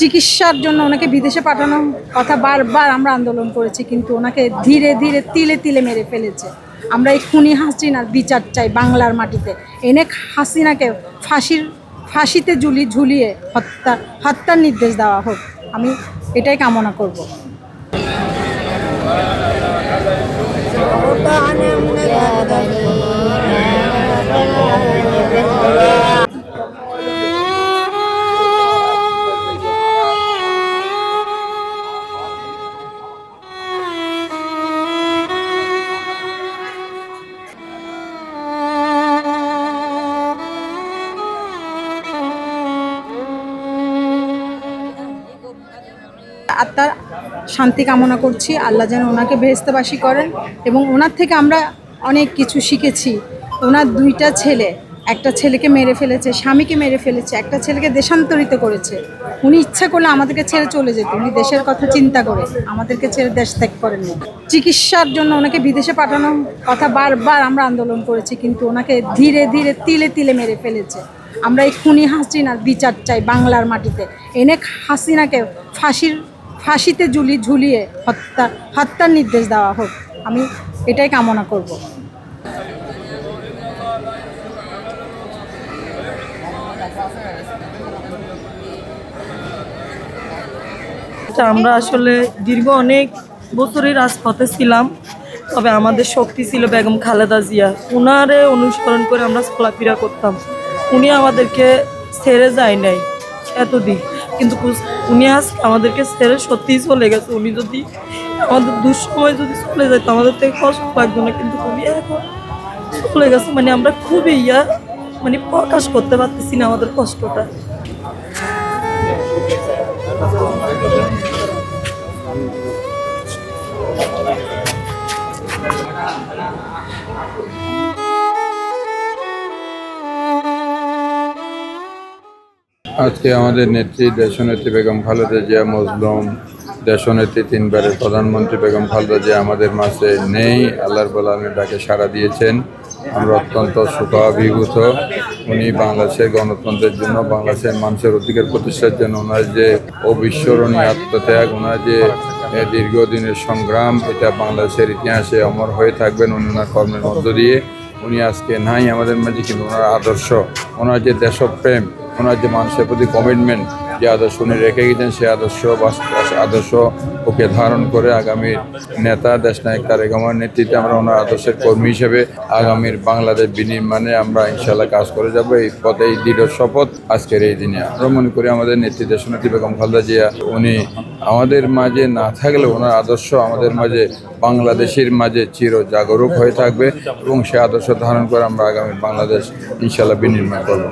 চিকিৎসার জন্য ওনাকে বিদেশে পাঠানোর কথা বারবার আমরা আন্দোলন করেছি, কিন্তু ওনাকে ধীরে ধীরে তিলে তিলে মেরে ফেলেছে। আমরা এই খুনি হাসিনার বিচার চাই বাংলার মাটিতে। এনে হাসিনাকে ফাঁসিতে ঝুলিয়ে হত্যার নির্দেশ দেওয়া হোক। আমি এটাই কামনা করব। আত্মার শান্তি কামনা করছি। আল্লাহ যেন ওনাকে বেহেশতবাসী করেন, এবং ওনার থেকে আমরা অনেক কিছু শিখেছি। ওনার দুইটা ছেলে, একটা ছেলেকে মেরে ফেলেছে, স্বামীকে মেরে ফেলেছে, একটা ছেলেকে দেশান্তরিত করেছে। উনি ইচ্ছা করলে আমাদেরকে ছেড়ে চলে যেত, উনি দেশের কথা চিন্তা করে আমাদেরকে ছেড়ে দেশ ত্যাগ করেননি। চিকিৎসার জন্য ওনাকে বিদেশে পাঠানোর কথা বারবার আমরা আন্দোলন করেছি, কিন্তু ওনাকে ধীরে ধীরে তিলে তিলে মেরে ফেলেছে। আমরা এই খুনি হাসিনার বিচার চাই বাংলার মাটিতে। এনে হাসিনাকে ফাঁসিতে ঝুলিয়ে হত্যার নির্দেশ দেওয়া হোক। আমি এটাই কামনা করব। আমরা আসলে দীর্ঘ অনেক বছরের রাজপথে ছিলাম, তবে আমাদের শক্তি ছিল বেগম খালেদা জিয়া। উনারে অনুসরণ করে আমরা চলাফেরা করতাম। উনি আমাদেরকে ছেড়ে যায় নাই এতদিন, কিন্তু উনি আজ আমাদেরকে ছেড়ে সত্যিই চলে গেছে। উনি যদি আমাদের দুঃসময় যদি চলে যেত আমাদের থেকে কষ্ট লাগতো না, কিন্তু উনি এখন চলে গেছে। মানে আমরা খুবই প্রকাশ করতে পারতেছি না আমাদের কষ্টটা। আজকে আমাদের নেত্রী দেশনেত্রী বেগম খালেদা জিয়া মজলুম, দেশনেত্রী তিনবারের প্রধানমন্ত্রী বেগম খালেদা জিয়া আমাদের মাঝে নেই। আল্লাহর আলামিন ডাকে সাড়া দিয়েছেন। আমরা অত্যন্ত সুখাভিভূত। উনি বাংলাদেশের গণতন্ত্রের জন্য, বাংলাদেশের মানুষের অধিকার প্রতিষ্ঠার জন্য ওনার যে অবিস্মরণীয় আত্মত্যাগ, ওনার যে দীর্ঘদিনের সংগ্রাম, এটা বাংলাদেশের ইতিহাসে অমর হয়ে থাকবেন। উনি ওনার কর্মের মধ্য দিয়ে। উনি আজকে নাই আমাদের মাঝে, কিন্তু ওনার আদর্শ, ওনার যে দেশপ্রেম, ওনার যে মানুষের প্রতি কমিটমেন্ট, যে আদর্শ উনি রেখে গেছেন, সেই আদর্শ ওকে ধারণ করে আগামীর নেতা দেশনায়ক তারেক রহমানের নেতৃত্বে আমরা ওনার আদর্শের কর্মী হিসেবে আগামীর বাংলাদেশ বিনির্মাণে আমরা ইনশাল্লাহ কাজ করে যাব। এই পথে এই দৃঢ় শপথ আজকের এই দিনে। আমরা মনে করি আমাদের নেত্রী দেশনেত্রী বেগম খালেদা জিয়া উনি আমাদের মাঝে না থাকলেও ওনার আদর্শ আমাদের মাঝে, বাংলাদেশের মাঝে চির জাগরুক হয়ে থাকবে, এবং সে আদর্শ ধারণ করে আমরা আগামী বাংলাদেশ ইনশাল্লাহ বিনির্মাণ করব।